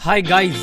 Hi guys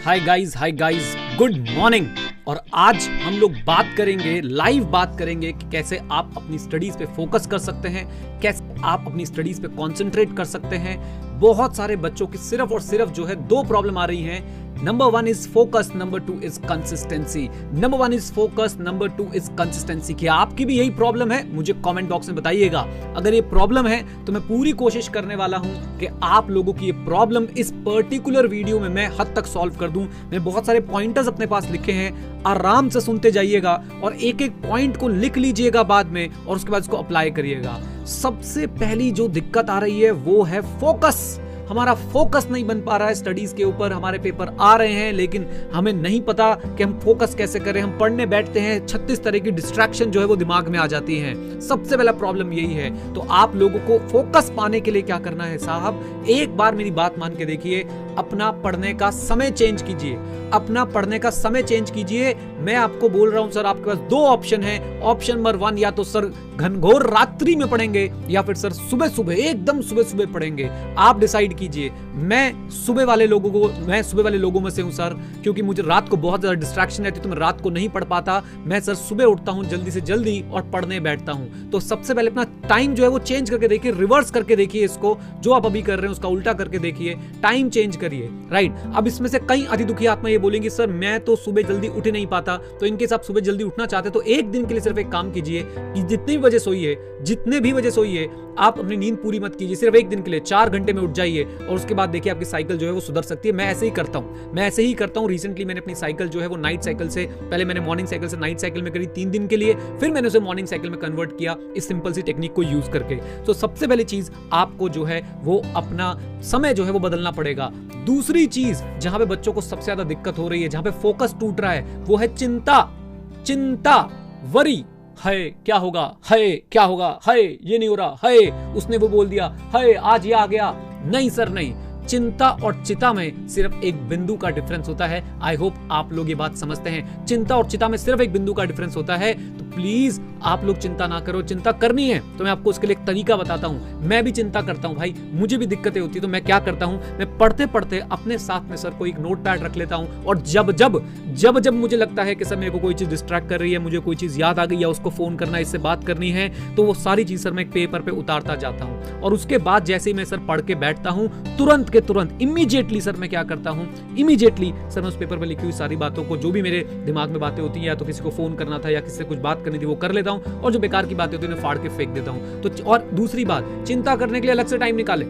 hi guys hi guys good morning. और आज हम लोग बात करेंगे, लाइव बात करेंगे कि कैसे आप अपनी स्टडीज पे फोकस कर सकते हैं, कैसे आप अपनी स्टडीज पे कंसंट्रेट कर सकते हैं। बहुत सारे बच्चों की सिर्फ और सिर्फ जो है दो प्रॉब्लम आ रही हैं। Number one is focus, number two is consistency. Number one is focus, number two is consistency. क्या आपकी भी यही प्रॉब्लम है? मुझे कमेंट बॉक्स में बताइएगा। अगर ये प्रॉब्लम है तो मैं पूरी कोशिश करने वाला हूं कि आप लोगों की ये प्रॉब्लम इस पर्टिकुलर वीडियो में मैं हद तक सॉल्व कर दूं। मैं बहुत सारे पॉइंटर्स अपने पास लिखे हैं, आराम से सुनते जाइएगा और एक एक पॉइंट को लिख लीजिएगा बाद में और उसके बाद इसको अप्लाई करिएगा। सबसे पहली जो दिक्कत आ रही है वो है फोकस। हमारा फोकस नहीं बन पा रहा है स्टडीज के ऊपर। हमारे पेपर आ रहे हैं लेकिन हमें नहीं पता कि हम फोकस कैसे करें। हम पढ़ने बैठते हैं, 36 तरह की डिस्ट्रैक्शन जो है वो दिमाग में आ जाती हैं। सबसे पहला प्रॉब्लम यही है। तो आप लोगों को फोकस पाने के लिए क्या करना है साहब, एक बार मेरी बात मान के देखिए, अपना पढ़ने का समय चेंज कीजिए। अपना पढ़ने का समय चेंज कीजिए। मैं आपको बोल रहा हूं सर, आपके पास दो ऑप्शन है। ऑप्शन नंबर वन, या तो सर घनघोर रात्रि में पढ़ेंगे या फिर सर सुबह सुबह, एकदम सुबह सुबह पढ़ेंगे। आप डिसाइड कीजिए। मैं सुबह वाले लोगों में से हूं सर, क्योंकि मुझे रात को बहुत ज्यादा डिस्ट्रैक्शन रहती है तो मैं रात को नहीं पढ़ पाता। मैं सर सुबह उठता हूं जल्दी से जल्दी और पढ़ने बैठता हूं। तो सबसे पहले अपना टाइम जो है वो चेंज करके देखिए, रिवर्स करके देखिए इसको। जो आप अभी कर रहे हैं उसका उल्टा करके देखिए, टाइम चेंज करिए। राइट। अब इसमें से कई अति दुखी आत्मा ये बोलेंगे सर मैं तो सुबह जल्दी उठ नहीं पाता। तो इनके साथ सुबह जल्दी उठना चाहते तो एक दिन के लिए सिर्फ एक काम कीजिए कि जितने भी बजे सोइए, आप अपनी नींद पूरी मत कीजिए। सिर्फ एक दिन के लिए 4 घंटे में उठ जाइए और उसके बाद देखिए आपकी साइकिल जो है वो सुधर सकती है। मैं ऐसे ही करता हूं। रिसेंटली मैंने अपनी साइकिल जो है वो नाइट साइकिल से, पहले मैंने मॉर्निंग साइकिल से नाइट साइकिल में करी 3 दिन के लिए, फिर मैंने उसे मॉर्निंग साइकिल में कन्वर्ट किया इस सिंपल सी टेक्निक को यूज करके। तो सबसे पहली चीज आपको जो है वो अपना समय जो है वो बदलना पड़ेगा। दूसरी चीज जहां पे बच्चों को सबसे ज्यादा दिक्कत हो रही है, जहां पे फोकस टूट रहा है, वो है चिंता, वरी। हाय क्या होगा, हाय क्या होगा, हाय ये नहीं हो रहा, हाय उसने वो बोल दिया, हाय आज ये आ गया। नहीं सर नहीं, चिंता और चिता में सिर्फ एक बिंदु का डिफरेंस होता है। आई होप आप लोग ये बात समझते हैं। चिंता और चिता में सिर्फ एक बिंदु का डिफरेंस होता है। तो प्लीज आप लोग चिंता ना करो। चिंता करनी है तो मैं आपको उसके लिए एक तरीका बताता हूं। मैं भी चिंता करता हूं भाई, मुझे भी दिक्कतें होती है। तो मैं क्या करता हूं, मैं पढ़ते पढ़ते अपने साथ में सर को एक नोट पैड रख लेता हूं और जब मुझे लगता है कि सर मेरे को कोई चीज डिस्ट्रैक्ट कर रही है, मुझे कोई चीज याद आ गई या उसको फोन करना, इससे बात करनी है, तो वो सारी चीज सर मैं एक पेपर पे उतारता जाता हूं। और उसके बाद जैसे ही मैं सर पढ़ के बैठता हूं, तुरंत इमीडिएटली सर मैं क्या करता हूं, इमीडिएटली सर मैं उस पेपर पे लिखी हुई सारी बातों को, जो भी मेरे दिमाग में बातें होती हैं, या तो किसी को फोन करना था या किसी से कुछ बात करनी थी, वो कर लेता हूं। और जो बेकार की बातें होती है उन्हें फाड़ के फेंक देता हूं। तो और दूसरी बात, चिंता करने के लिए अलग से टाइम निकालें।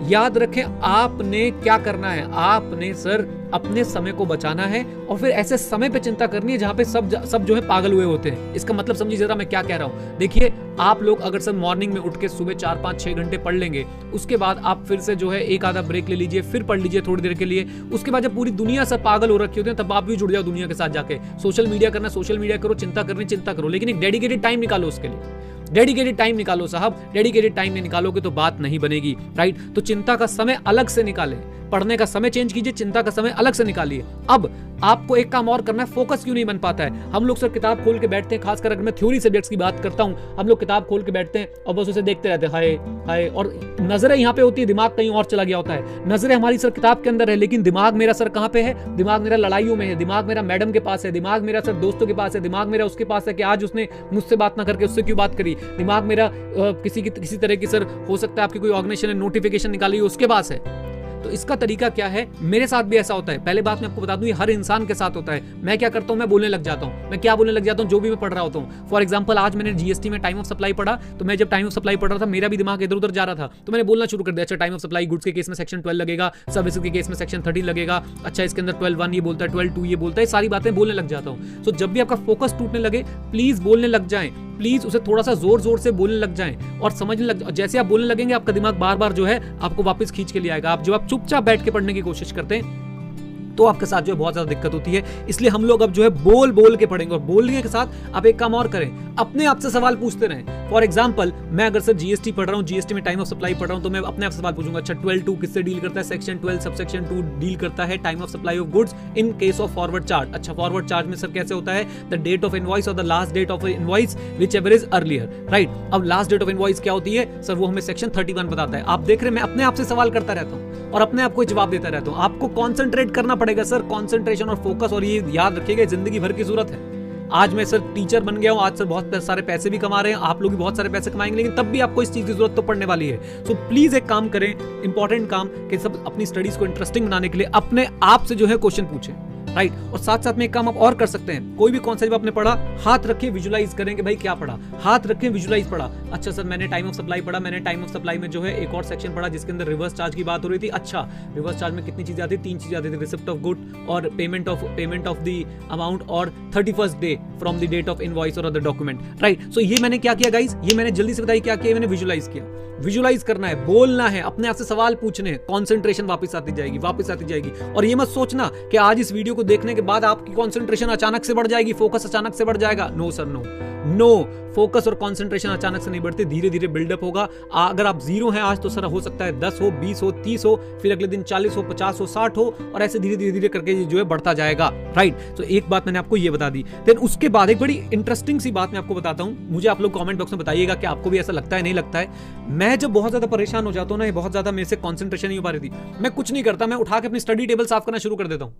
याद रखें आपने क्या करना है, आपने सर अपने समय को बचाना है और फिर ऐसे समय पे चिंता करनी है जहां पे सब जो है पागल हुए होते हैं। इसका मतलब समझिए जरा मैं क्या कह रहा हूं। देखिए आप लोग अगर सर मॉर्निंग में उठ के सुबह 4, 5, 6 घंटे पढ़ लेंगे, उसके बाद आप फिर से जो है एक आधा ब्रेक ले लीजिए, फिर पढ़ लीजिए थोड़ी देर के लिए। उसके बाद जब पूरी दुनिया सब पागल हो रखी होती है तब आप भी जुड़ जाओ दुनिया के साथ जाके। सोशल मीडिया करना, सोशल मीडिया करो, चिंता करनी चिंता करो, लेकिन एक डेडिकेटेड टाइम निकालो उसके लिए। डेडिकेटेड टाइम निकालो साहब। डेडिकेटेड टाइम नहीं निकालोगे तो बात नहीं बनेगी। राइट। तो चिंता का समय अलग से निकालें, पढ़ने का समय चेंज कीजिए, चिंता का समय अलग से निकालिए। अब आपको एक काम और करना है, फोकस क्यों नहीं बन पाता है। हम लोग सर किताब खोल के बैठते हैं, खासकर अगर मैं थ्योरी सब्जेक्ट्स की बात करता हूं, हम लोग किताब खोल के बैठते हैं और बस उसे देखते रहते हैं, हाय हाय, और नजरें यहाँ पे होती है, दिमाग कहीं और चला गया होता है। नजरें हमारी सर किताब के अंदर है, लेकिन दिमाग मेरा सर कहाँ पे है, दिमाग मेरा लड़ाइयों में है, दिमाग मेरा मैडम के पास है, दिमाग मेरा सर दोस्तों के पास है, दिमाग मेरा उसके पास है कि आज उसने मुझसे बात ना करके उससे क्यों बात करी, दिमाग मेरा किसी तरह की सर हो सकता है आपकी कोई ऑर्गेनाइजेशन ने नोटिफिकेशन निकाली उसके पास है। तो इसका तरीका क्या है, मेरे साथ भी ऐसा होता है। पहले बात मैं आपको बता दूं, ये हर इंसान के साथ होता है। मैं क्या करता हूं, मैं बोलने लग जाता हूं। मैं क्या बोलने लग जाता हूं, जो भी मैं पढ़ रहा होता हूं। फॉर एग्जांपल आज मैंने जीएसटी में टाइम ऑफ सप्लाई पढ़ा, तो मैं जब टाइम ऑफ सप्लाई पढ़ रहा था मेरा भी दिमाग इधर उधर जा रहा था, तो मैंने बोलना शुरू कर दिया, अच्छा टाइम ऑफ सप्लाई गुड्स के केस में सेक्शन 12 लगेगा, सर्विसेज के केस में सेक्शन 13 लगेगा, अच्छा इसके अंदर 12(1) ये बोलता है, 12(2) ये बोलता है, सारी बातें बोलने लग जाता हूं। तो जब भी आपका फोकस टूटने लगे, प्लीज बोलने लग जाएं, प्लीज उसे थोड़ा सा जोर से बोलने लग जाएं और समझने लग। जैसे आप बोलने लगेंगे आपका दिमाग बार बार जो है आपको वापस खींच के ले आएगा। आप जब आप चुपचाप बैठ के पढ़ने की कोशिश करते हैं तो आपके साथ जो है बहुत ज्यादा दिक्कत होती है। इसलिए हम लोग अब जो है बोल के पढ़ेंगे, और बोलने के साथ आप एक काम और करें, अपने आप से सवाल पूछते रहें। फॉर एग्जांपल मैं अगर सर जीएसटी पढ़ रहा हूं, जीएसटी में टाइम ऑफ सप्लाई पढ़ रहा हूं, तो मैं अपने आप से सवाल पूछूंगा, अच्छा 12(2) किससे डील करता है, सेक्शन 12 सबसेक्शन 2 डील करता है time of supply of goods in case of forward charge. अच्छा फॉरवर्ड चार्ज में सर कैसे होता है, द डेट ऑफ इनवॉइस और the last date of invoice whichever is earlier. Right. अब लास्ट डेट ऑफ इनवॉइस क्या होती है सर, वो हमें सेक्शन 31 बताता है। आप देख रहे हैं मैं अपने आप से सवाल करता रहता हूं। और अपने आप को जवाब देता रहता हूं। आपको कॉन्सेंट्रेट करना पड़ेगा सर, कॉन्सेंट्रेशन और फोकस। और ये याद रखिएगा, जिंदगी भर की जरूरत है। आज मैं सर टीचर बन गया हूं, आज सर बहुत सारे पैसे भी कमा रहे हैं, आप लोग भी बहुत सारे पैसे कमाएंगे, लेकिन तब भी आपको इस चीज की जरूरत तो पड़ने वाली है। सो प्लीज एक काम करें, इंपॉर्टेंट काम, कि सब अपनी स्टडीज को इंटरेस्टिंग बनाने के लिए अपने आप से जो है क्वेश्चन पूछें, राइट। और साथ साथ में एक काम आप और कर सकते हैं, कोई भी कॉन्सेप्ट आपने पढ़ा, हाथ रखिए, विजुलाइज करें कि भाई क्या पढ़ा, हाथ रखें, विजुलाइज पढ़ा। अच्छा सर मैंने टाइम ऑफ सप्लाई पढ़ा, मैंने टाइम ऑफ सप्लाई में जो है एक और सेक्शन पढ़ा जिसके अंदर रिवर्स चार्ज की बात हो रही थी। अच्छा रिवर्स चार्ज में कितनी चीजें आती, 3 चीजें आती थी, रिसिप्ट ऑफ गुड और पेमेंट ऑफ द अमाउंट और 31st day from the date of invoice और अदर डॉक्यूमेंट, राइट। सो ये मैंने क्या किया गाइस, ये मैंने जल्दी से बताइए क्या किया, मैंने विजुलाइज किया। विजुलाइज करना है, बोलना है, अपने आप से सवाल पूछने हैं, कॉन्सेंट्रेशन वापस आती जाएगी। और ये मत सोचना कि आज इस वीडियो को देखने के बाद आपकी कॉन्सेंट्रेशन अचानक से बढ़ जाएगी, फोकस अचानक से बढ़ जाएगा। नो सर, नो, फोकस और कॉन्सेंट्रेशन अचानक से नहीं बढ़ते, धीरे धीरे बिल्डअप होगा। अगर आप 0 हैं आज तो सर हो सकता है 10 हो, 20 हो, 30 हो, फिर अगले दिन 40 हो, 50 हो, 60 हो, और ऐसे धीरे धीरे करके जो है बढ़ता जाएगा, राइट। तो एक बात मैंने आपको ये बता दी। देन उसके बाद एक बड़ी इंटरेस्टिंग सी बात मैं आपको बताता हूं, मुझे आप लोग कमेंट बॉक्स में बताइएगा कि आपको भी ऐसा लगता है नहीं लगता है। मैं जब बहुत ज्यादा परेशान हो जाता हूं ना, बहुत ज्यादा मेरे से कॉन्सेंट्रेशन नहीं हो पा रही थी, मैं कुछ नहीं करता, मैं उठा के अपनी स्टडी टेबल साफ करना शुरू कर देता हूं।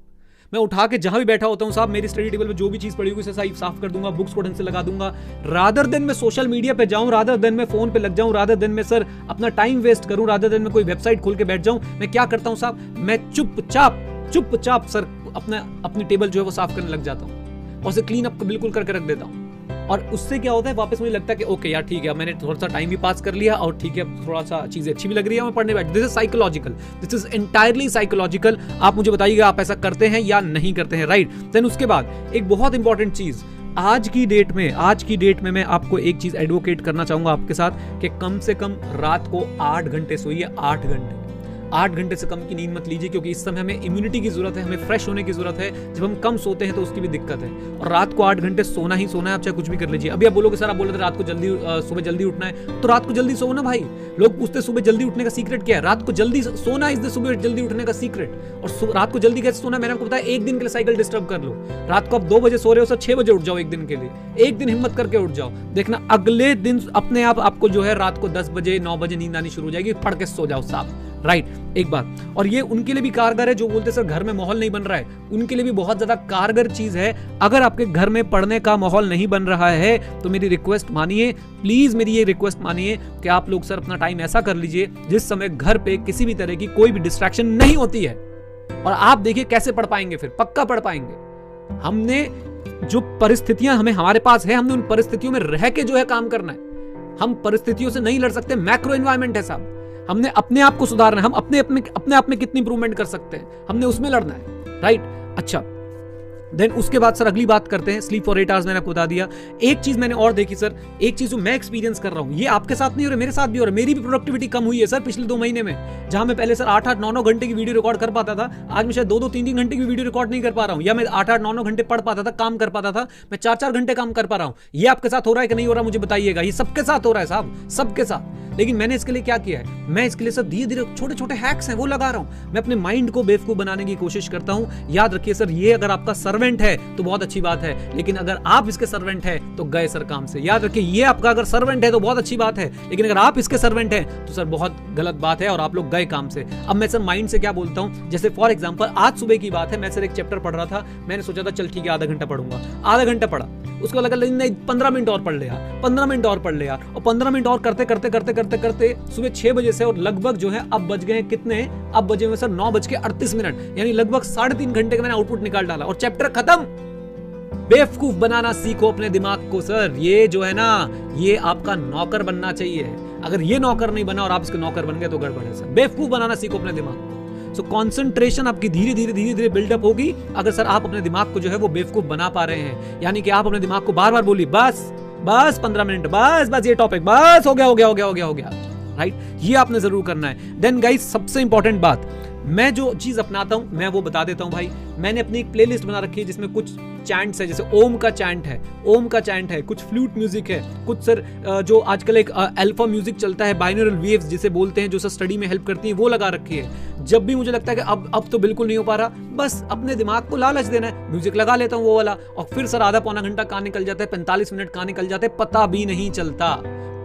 मैं उठा के जहां भी बैठा होता हूं साहब, मेरी स्टडी टेबल पे जो भी चीज पड़ी होगी उसे साफ कर दूंगा, बुक्स को ढंग से लगा दूंगा। रादर देन मैं सोशल मीडिया पे जाऊं, रादर देन मैं फोन पे लग जाऊं, रादर देन मैं सर अपना टाइम वेस्ट करूं, रादर देन मैं कोई वेबसाइट खोल के बैठ जाऊं, मैं क्या करता हूं साहब, मैं चुपचाप सर अपनी टेबल जो है वो साफ करने लग जाता हूं और उसे क्लीन अप बिल्कुल करके रख देता हूं। और उससे क्या होता है, वापस मुझे लगता है कि ओके यार ठीक है, मैंने थोड़ा सा टाइम भी पास कर लिया और ठीक है, थोड़ा सा चीजें अच्छी भी लग रही है, मैं पढ़ने बैठ। This is psychological, this is entirely psychological. आप मुझे बताइएगा आप ऐसा करते हैं या नहीं करते हैं, राइट। देन उसके बाद एक बहुत इंपॉर्टेंट चीज, आज की डेट में मैं आपको एक चीज एडवोकेट करना चाहूंगा आपके साथ, कि कम से कम रात को 8 घंटे सोइए, 8 घंटे। 8 घंटे से कम की नींद मत लीजिए, क्योंकि इस समय हमें इम्यूनिटी की जरूरत है, हमें फ्रेश होने की जरूरत है। जब हम कम सोते हैं तो उसकी भी दिक्कत है। और रात को 8 घंटे सोना ही सोना है, आप चाहे कुछ भी कर लीजिए। अभी आप बोलोगे सर, आप बोल रहे थे रात को सुबह जल्दी उठना है, तो रात को जल्दी सो ना भाई। लोग पूछते सुबह जल्दी उठने का सीक्रेट क्या है, रात को जल्दी सोना इज द सुबह जल्दी उठने का सीक्रेट। और रात को जल्दी कैसे सोना, मैंने आपको बताया, एक दिन के लिए साइकिल डिस्टर्ब कर लो। रात को आप 2 बजे सो रहे हो सर, 6 बजे उठ जाओ एक दिन के लिए, एक दिन हिम्मत करके उठ जाओ, देखना अगले दिन अपने आप आपको जो है रात को 10 बजे 9 बजे नींद आनी शुरू हो जाएगी, पढ़ के सो जाओ साहब, राइट। एक बात और ये उनके लिए भी कारगर है जो बोलते सर घर में माहौल नहीं बन रहा है, उनके लिए भी बहुत ज्यादा कारगर चीज है। अगर आपके घर में पढ़ने का माहौल नहीं बन रहा है तो मेरी रिक्वेस्ट मानिए, प्लीज मेरी ये रिक्वेस्ट मानिए कि आप लोग सर अपना टाइम ऐसा कर लीजिए जिस समय घर पे किसी भी तरह की कोई भी डिस्ट्रैक्शन नहीं होती है। और आप देखिए कैसे पढ़ पाएंगे, फिर पक्का पढ़ पाएंगे। हमने जो परिस्थितियां हमारे पास है, हमने उन परिस्थितियों में रह के जो है काम करना है। हम परिस्थितियों से नहीं लड़ सकते, मैक्रो एनवायरनमेंट है साहब। हमने अपने आप को सुधारना है, हम अपने आप में कितनी इंप्रूवमेंट कर सकते हैं, हमने उसमें लड़ना है, राइट। अच्छा देन उसके बाद सर अगली बात करते हैं, स्लीप फॉर 8 आवर्स मैंने आपको बता दिया। एक चीज मैंने और देखी सर, एक चीज जो मैं एक्सपीरियंस कर रहा हूं, ये आपके साथ नहीं हो रहा, मेरे साथ भी हो रहा है। मेरी भी प्रोडक्टिविटी कम हुई है सर पिछले 2 महीने में। जहां मैं पहले सर 8-8, 9-9 घंटे की वीडियो रिकॉर्ड कर पाता था, आज मैं शायद 2-2, 3-3 घंटे की वीडियो रिकॉर्ड नहीं कर पा रहा हूं। या मैं 8-8, 9-9 घंटे पढ़ पाता था, काम कर पाता था, मैं 4-4 घंटे काम कर पा रहा हूं। ये आपके साथ हो रहा है कि नहीं हो रहा मुझे बताइएगा। ये सबके साथ हो रहा है साहब, सबके साथ। लेकिन मैंने इसके लिए क्या किया है, मैं इसके लिए सर धीरे धीरे छोटे हैक्स हैं वो लगा रहा हूं। मैं अपने माइंड को बेवकूफ बनाने की कोशिश करता हूं। याद रखिए सर, ये अगर आपका सर्वेंट है तो बहुत अच्छी बात है, लेकिन अगर आप इसके सर्वेंट है तो गए सर काम से। याद रखिए, ये आपका अगर सर्वेंट है तो बहुत अच्छी बात है, लेकिन अगर आप इसके सर्वेंट है तो सर बहुत गलत बात है और आप लोग गए काम से। अब मैं सर माइंड से क्या बोलता हूं, जैसे फॉर एग्जांपल आज सुबह की बात है, मैं सर एक चैप्टर पढ़ रहा था, मैंने सोचा था चल ठीक है आधा घंटा पढ़ूंगा, आधा घंटा पढ़ा, उसको लगा नहीं 15 मिनट और पढ़ ले यार, 15 मिनट और पढ़ ले यार, और 15 मिनट और करते करते करते करते करते सुबह 6 बजे से और लगभग जो है अब बज गए कितने, अब बजे हुए सर 9:38, यानी लगभग 3.5 घंटे का मैंने आउटपुट निकाल डाला और चैप्टर खत्म। बेवकूफ बनाना सीखो अपने दिमाग को सर। ये जो है ना, ये आपका नौकर बनना चाहिए। अगर ये नौकर नहीं बना और आप इसके नौकर बन गए तो गड़बड़ है सर। बेवकूफ बनाना सीखो अपने दिमाग को। सो कंसंट्रेशन आपकी धीरे धीरे बिल्डअप होगी अगर सर आप अपने दिमाग को जो है वो बेवकूफ बना पा रहे हैं। यानी कि आप अपने दिमाग को बार बार बोलिए बस 15 मिनट, बस ये टॉपिक, बस हो गया, राइट। ये आपने जरूर करना है। देन गाइस, सबसे इंपॉर्टेंट बात, मैं जो चीज अपनाता हूं मैं वो बता देता हूं भाई। मैंने अपनी एक प्लेलिस्ट बना रखी है जिसमें कुछ चैंट्स है, जैसे ओम का चैंट है, कुछ फ्लूट म्यूजिक है, कुछ सर जो आजकल एक अल्फा म्यूजिक चलता है, बाइनोरल वेव्स जिसे बोलते हैं, जो सर स्टडी में हेल्प करती है, वो लगा रखी है। जब भी मुझे लगता है कि अब तो बिल्कुल नहीं हो पा रहा, बस अपने दिमाग को लालच देना है, म्यूजिक लगा लेता हूं वो वाला, और फिर सर आधा पौना घंटा कहां निकल जाता है, 45 मिनट कहां निकल जाते हैं, पता भी नहीं चलता।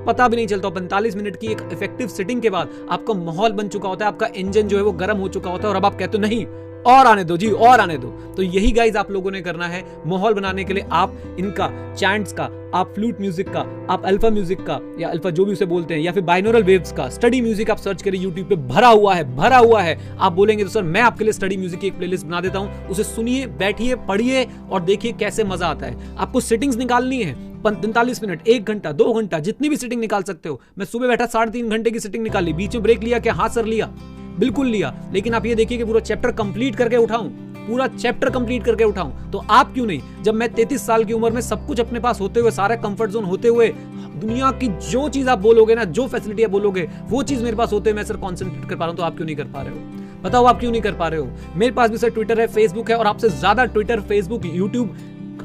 पता भी नहीं चलता। 45 मिनट की एक इफेक्टिव सिटिंग के बाद आपका माहौल बन चुका होता है, आपका इंजन जो है वो गर्म हो चुका होता है और अब आप कहते हो नहीं और आने दो जी, और आने दो। तो यही गाइज आप लोगों ने करना है माहौल बनाने के लिए। आप इनका चैंट्स का, आप फ्लूट म्यूजिक का, आप अल्फा म्यूजिक का या अल्फा जो भी उसे बोलते हैं, या फिर बाइनोरल वेव्स का स्टडी म्यूजिक आप सर्च करिए यूट्यूब पे, भरा हुआ है, भरा हुआ है। आप बोलेंगे तो सर मैं आपके लिए स्टडी म्यूजिक की एक प्लेलिस्ट बना देता हूं, उसे सुनिए, बैठिए, पढ़िए और देखिए कैसे मजा आता है। आपको सेटिंग्स निकालनी है 45 मिनट, 1 घंटा, 2 घंटा, जितनी भी सिटिंग निकाल सकते हो। मैं सुबह बैठा 3.5 घंटे की सिटिंग निकाली, बीच में ब्रेक लिया क्या? हाँ सर लिया, बिल्कुल लिया। लेकिन आप ये देखिए कि पूरा चैप्टर कंप्लीट करके उठाऊं, पूरा चैप्टर कंप्लीट करके उठाऊं, तो आप क्यों नहीं? जब मैं 33 साल की उम्र में सब कुछ अपने पास होते हुए, सारा कंफर्ट जोन होते हुए, दुनिया की जो चीज आप बोलोगे ना, जो फैसिलिटी आप बोलोगे वो चीज मेरे पास होते हुए मैं सर कॉन्सेंट्रेट कर पा रहा हूं, तो आप क्यों नहीं कर पा रहे हो? बताओ आप क्यों नहीं कर पा रहे हो? मेरे पास भी सर ट्विटर है, फेसबुक है, और आपसे ज्यादा ट्विटर, फेसबुक, यूट्यूब,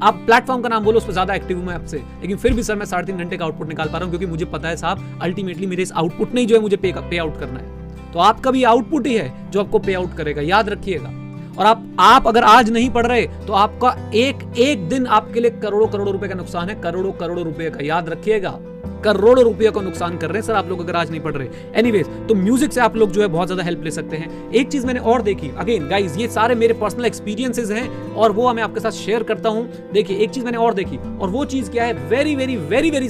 आप प्लेटफॉर्म का नाम बोलो, उस पर ज्यादा एक्टिव हूं मैं आपसे। लेकिन फिर भी सर मैं 3.5 घंटे का आउटपुट निकाल पा रहा हूं, क्योंकि मुझे पता है साहब अल्टीमेटली मेरे इस आउटपुट ने जो है मुझे पे आउट करना है। तो आपका भी आउटपुट ही है जो आपको पे आउट करेगा, याद रखिएगा। और आप अगर आज नहीं पढ़ रहे तो आपका एक दिन आपके लिए करोड़ों रुपए का नुकसान है, करोड़ों रुपए का, याद रखिएगा। करोड़ों रुपए का नुकसान कर रहे हैं सर आप लोग अगर आज नहीं पढ़ रहे। एनीवेज, तो म्यूजिक से आप लोग जो है बहुत ज्यादा हेल्प ले सकते हैं। एक चीज मैंने और देखी, अगेन गाइस ये सारे मेरे पर्सनल एक्सपीरियंसेस हैं और वो मैं आपके साथ शेयर करता हूं। देखिए एक चीज मैंने और देखी, और वो चीज क्या है? Very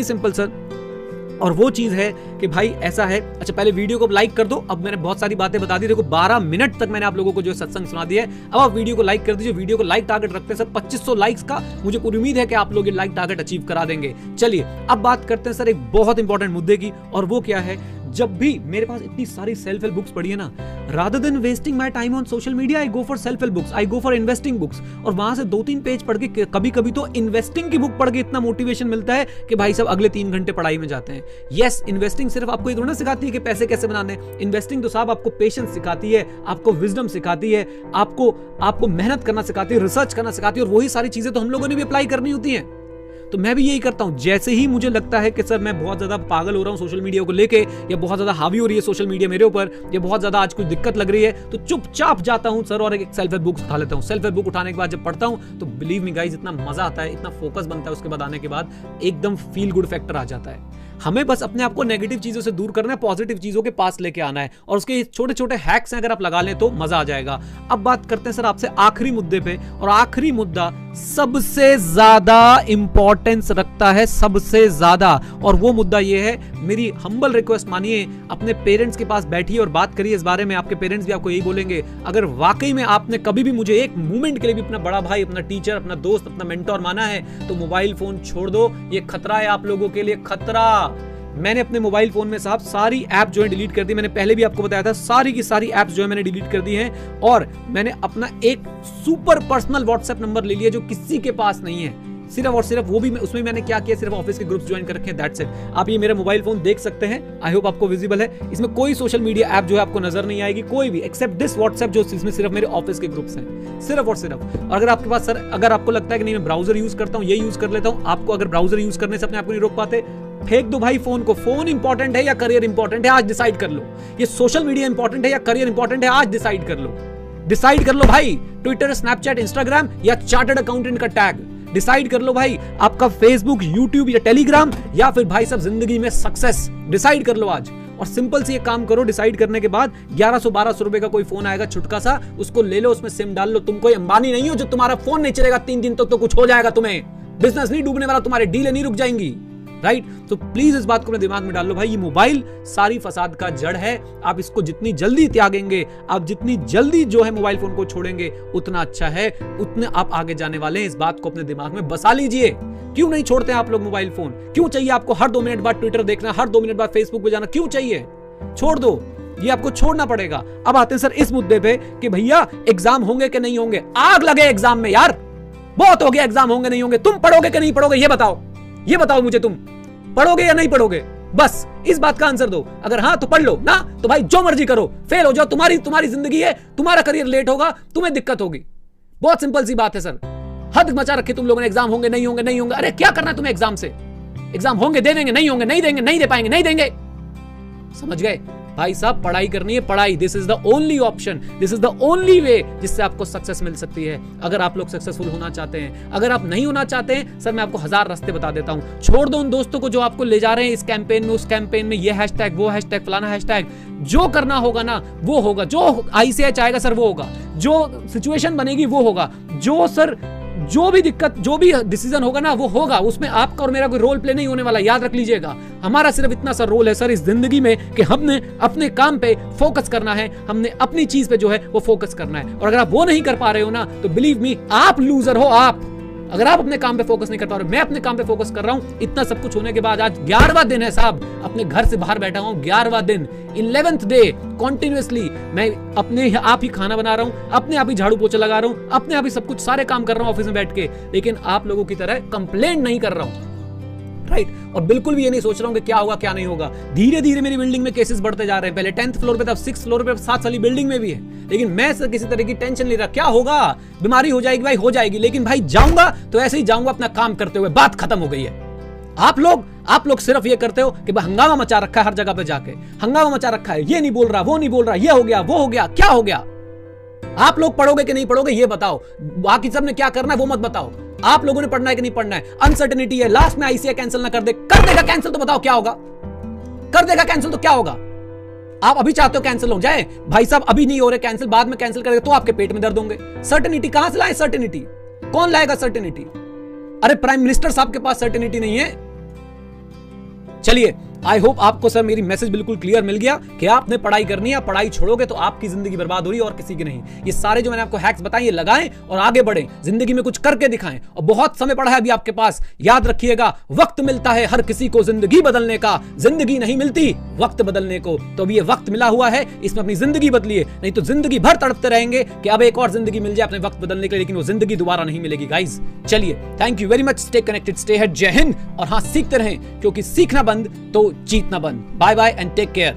simple sir. और वो चीज है कि भाई ऐसा है, अच्छा पहले वीडियो को लाइक कर दो। अब मैंने बहुत सारी बातें बता दी, देखो 12 मिनट तक मैंने आप लोगों को जो सत्संग सुना दिया है। अब आप वीडियो को लाइक कर दीजिए। वीडियो को लाइक टारगेट रखते हैं सर 2500 लाइक्स का। मुझे पूरी उम्मीद है कि आप लोग ये लाइक टारगेट अचीव करा देंगे। चलिए अब बात करते हैं सर एक बहुत इंपॉर्टेंट मुद्दे की, और वो क्या है? जब भी मेरे पास इतनी सारी सेल्फ हेल्प बुक्स पढ़ी है ना, rather than wasting my time on social media, I go for self help books, I go for investing books. और वहां से 2-3 पेज पढ़ के, कभी कभी तो इन्वेस्टिंग की बुक पढ़ के इतना मोटिवेशन मिलता है कि भाई सब अगले 3 घंटे पढ़ाई में जाते हैं। यस, इन्वेस्टिंग सिर्फ आपको ये थोड़ा ना सिखाती है कि पैसे कैसे बनाने। इन्वेस्टिंग तो साहब आपको पेशेंस सिखाती है, आपको विजडम सिखाती है, आपको मेहनत करना सिखाती है, रिसर्च करना सिखाती है, और वही सारी चीजें तो हम लोगों ने भी अप्लाई करनी होती हैं। तो मैं भी यही करता हूं। जैसे ही मुझे लगता है कि सर मैं बहुत ज्यादा पागल हो रहा हूं सोशल मीडिया को लेके, या बहुत ज्यादा हावी हो रही है सोशल मीडिया मेरे ऊपर, या बहुत ज्यादा आज कुछ दिक्कत लग रही है, तो चुपचाप जाता हूं सर और एक सेल्फ हेल्प बुक उठा लेता हूं। सेल्फ हेल्प बुक उठाने के बाद जब पढ़ता हूं तो बिलीव मी गाइस इतना मजा आता है, इतना फोकस बनता है, उसके बाद आने के बाद एकदम फील गुड फैक्टर आ जाता है। हमें बस अपने आप को नेगेटिव चीजों से दूर करना है, पॉजिटिव चीजों के पास लेके आना है, और उसके छोटे छोटे हैक्स हैं अगर आप लगा लें तो मजा आ जाएगा। अब बात करते हैं सर आपसे आखिरी मुद्दे पे, और आखिरी मुद्दा सबसे ज्यादा इंपॉर्टेंस रखता है, सबसे ज्यादा, और वो मुद्दा ये है, मेरी हम्बल रिक्वेस्ट मानिए, अपने पेरेंट्स के पास बैठिए और बात करिए इस बारे में। आपके पेरेंट्स भी आपको यही बोलेंगे। अगर वाकई में आपने कभी भी मुझे एक मोमेंट के लिए भी अपना बड़ा भाई, अपना टीचर, अपना दोस्त, अपना मेंटोर माना है, तो मोबाइल फोन छोड़ दो। ये खतरा है आप लोगों के लिए, खतरा। मैंने अपने मोबाइल फोन में साहब सारी ऐप जो है डिलीट कर दी। मैंने पहले भी आपको बताया था, सारी की सारी ऐप्स जो है मैंने डिलीट कर दी हैं, और मैंने अपना एक सुपर पर्सनल व्हाट्सएप नंबर ले लिया जो किसी के पास नहीं है, सिर्फ और सिर्फ वो भी उसमें मैंने क्या किया, सिर्फ ऑफिस के ग्रुप्स ज्वाइन कर रखे हैं, दैट्स इट। आप ये मेरा मोबाइल फोन देख सकते हैं, आई होप आपको विजिबल है। इसमें कोई सोशल मीडिया ऐप जो है आपको नजर नहीं आएगी, कोई भी, एक्सेप्ट दिस व्हाट्सएप, जो इसमें सिर्फ मेरे ऑफिस के ग्रुप्स हैं, सिर्फ और सिर्फ। और अगर आपके पास सर, अगर आपको लगता है कि नहीं मैं ब्राउजर यूज करता हूँ, ये यूज कर लेता हूँ, आपको अगर ब्राउजर यूज करने से अपने आप को नहीं रोक पाते, फेंक दो भाई फोन को। फोन इंपॉर्टेंट है या करियर इंपॉर्टेंट है, आज डिसाइड कर लो। ये सोशल मीडिया इंपॉर्टेंट है या करियर इंपॉर्टेंट है, आज डिसाइड कर लो। डिसाइड कर लो भाई, ट्विटर, स्नैपचैट, इंस्टाग्राम या चार्टर्ड अकाउंटेंट का टैग। डिसाइड कर लो भाई, आपका फेसबुक, यूट्यूब या टेलीग्राम, या फिर भाई सब जिंदगी में सक्सेस। डिसाइड कर लो आज, और सिंपल से ये काम करो। डिसाइड करने के बाद 1100-1200 रुपए का कोई फोन आएगा छुटका सा, उसको ले लो, उसमें सिम डाल लो। तुम कोई अंबानी नहीं हो जो तुम्हारा फोन नहीं चलेगा 3 दिन तक तो कुछ हो जाएगा तुम्हें। बिजनेस नहीं डूबने वाला, तुम्हारे डीलें नहीं रुक जाएंगी, राइट? तो प्लीज इस बात को अपने दिमाग में डाल लो भाई, ये मोबाइल सारी फसाद का जड़ है। आप इसको जितनी जल्दी त्यागेंगे, आप जितनी जल्दी जो है मोबाइल फोन को छोड़ेंगे, उतना अच्छा है, उतने आप आगे जाने वाले हैं। इस बात को अपने दिमाग में बसा लीजिए। क्यों नहीं छोड़ते आप लोग मोबाइल फोन? क्यों चाहिए आपको हर 2 मिनट बाद ट्विटर देखना, हर 2 मिनट बाद फेसबुक पे जाना? क्यों चाहिए? छोड़ दो, ये आपको छोड़ना पड़ेगा। अब आते हैं सर इस मुद्दे पे कि भैया एग्जाम होंगे कि नहीं होंगे। आग लगे एग्जाम में यार, बहुत हो गया एग्जाम होंगे नहीं होंगे। तुम पढ़ोगे कि नहीं पढ़ोगे ये बताओ, ये बताओ मुझे, तुम पढ़ोगे या नहीं पढ़ोगे? बस इस बात का आंसर दो। अगर हाँ तो पढ़ लो, ना तो भाई जो मर्जी करो, फेल हो जाओ, तुम्हारी जिंदगी है, तुम्हारा करियर लेट होगा, तुम्हें दिक्कत होगी। बहुत सिंपल सी बात है सर। हद मचा रखी तुम लोगों ने, एग्जाम होंगे नहीं होंगे, नहीं होंगे। अरे क्या करना है तुम्हें एग्जाम से? एग्जाम होंगे दे देंगे, नहीं होंगे नहीं देंगे, नहीं दे पाएंगे नहीं देंगे, समझ गए? भाई साहब पढ़ाई करनी है, पढ़ाई। This is the only option, this is the only way जिससे आपको सक्सेस मिल सकती है। अगर आप लोग सक्सेसफुल होना चाहते हैं, अगर आप नहीं होना चाहते हैं, सर मैं आपको 1000 रास्ते बता देता हूं। छोड़ दो उन दोस्तों को जो आपको ले जा रहे हैं इस कैंपेन में, उस कैंपेन में, ये हैशटैग, वो हैशटैग, फलाना हैशटैग। जो करना होगा ना वो होगा, जो आईसीआई चाहेगा सर वो होगा, जो सिचुएशन बनेगी वो होगा, जो सर जो भी दिक्कत, जो भी डिसीजन होगा ना वो होगा। उसमें आपका और मेरा कोई रोल प्ले नहीं होने वाला, याद रख लीजिएगा। हमारा सिर्फ इतना सा रोल है सर इस जिंदगी में कि हमने अपने काम पे फोकस करना है, हमने अपनी चीज पे जो है वो फोकस करना है। और अगर आप वो नहीं कर पा रहे हो ना तो बिलीव मी आप लूजर हो। आप अगर आप अपने काम पे फोकस नहीं कर पा रहे हो, मैं अपने काम पे फोकस कर रहा हूं। इतना सब कुछ होने के बाद आज 11वां दिन है साहब, अपने घर से बाहर बैठा हूं, 11वां दिन, 11th डे कॉन्टिन्यूअसली मैं अपने आप ही खाना बना रहा हूं, अपने आप ही झाड़ू पोछा लगा रहा हूं, अपने आप ही सब कुछ सारे काम कर रहा हूं ऑफिस में बैठ के, लेकिन आप लोगों की तरह कंप्लेंट नहीं कर रहा हूं, राइट। और बिल्कुल भी ये नहीं सोच रहा हूं कि क्या होगा क्या नहीं होगा। धीरे धीरे मेरी बिल्डिंग में केसेस बढ़ते जा रहे हैं। पहले 10th फ्लोर पे था, 6th फ्लोर पे, 7 साली बिल्डिंग में भी है, लेकिन मैं सर किसी तरह की टेंशन नहीं रहा। क्या होगा, बीमारी हो जाएगी भाई, हो जाएगी, लेकिन भाई जाऊंगा तो ऐसे ही जाऊंगा अपना काम करते हुए। बात खत्म हो गई है। आप लोग सिर्फ ये करते हो कि हंगामा मचा रखा है, हर जगह पे जाके हंगामा मचा रखा है, ये नहीं बोल रहा, वो नहीं बोल रहा, ये हो गया, वो हो गया, क्या हो गया। आप लोग पढ़ोगे कि नहीं पढ़ोगे ये बताओ, बाकी सब ने क्या करना है वो मत बताओ। आप लोगों ने पढ़ना है कि नहीं पढ़ना है। अनसर्टेनिटी है, लास्ट में आईसीआई कैंसिल ना कर देगा कैंसिल तो बताओ क्या होगा, कर देगा कैंसिल तो क्या होगा। आप अभी चाहते हो कैंसिल हो जाए, भाई साहब अभी नहीं हो रहे कैंसिल, बाद में कैंसिल करेगा तो आपके पेट में दर्द होंगे। सर्टेनिटी कहां से लाए, सर्टेनिटी कौन लाएगा सर्टेनिटी। अरे प्राइम मिनिस्टर साहब के पास सर्टेनिटी नहीं है। चलिए, आई होप आपको सर मेरी मैसेज बिल्कुल क्लियर मिल गया कि आपने पढ़ाई करनी है, पढ़ाई छोड़ोगे तो आपकी जिंदगी बर्बाद हो रही है और किसी की नहीं। ये सारे जो मैंने आपको हैक्स बताए ये लगाएं और आगे बढ़ें, जिंदगी में कुछ करके दिखाएं। और बहुत समय पड़ा है अभी आपके पास, याद रखिएगा वक्त मिलता है हर किसी को जिंदगी बदलने का, जिंदगी नहीं मिलती वक्त बदलने को। तो अभी ये वक्त मिला हुआ है, इसमें अपनी जिंदगी बदलिए, नहीं तो जिंदगी भर तड़पते रहेंगे कि अब एक और जिंदगी मिल जाए अपने वक्त बदलने के लिए, लेकिन वो जिंदगी दोबारा नहीं मिलेगी गाइज। चलिए, thank you very much, stay connected, stay head, जय हिंद। और हाँ, सीखते रहें, क्योंकि सीखना बंद तो जीतना बंद। Bye bye and take care.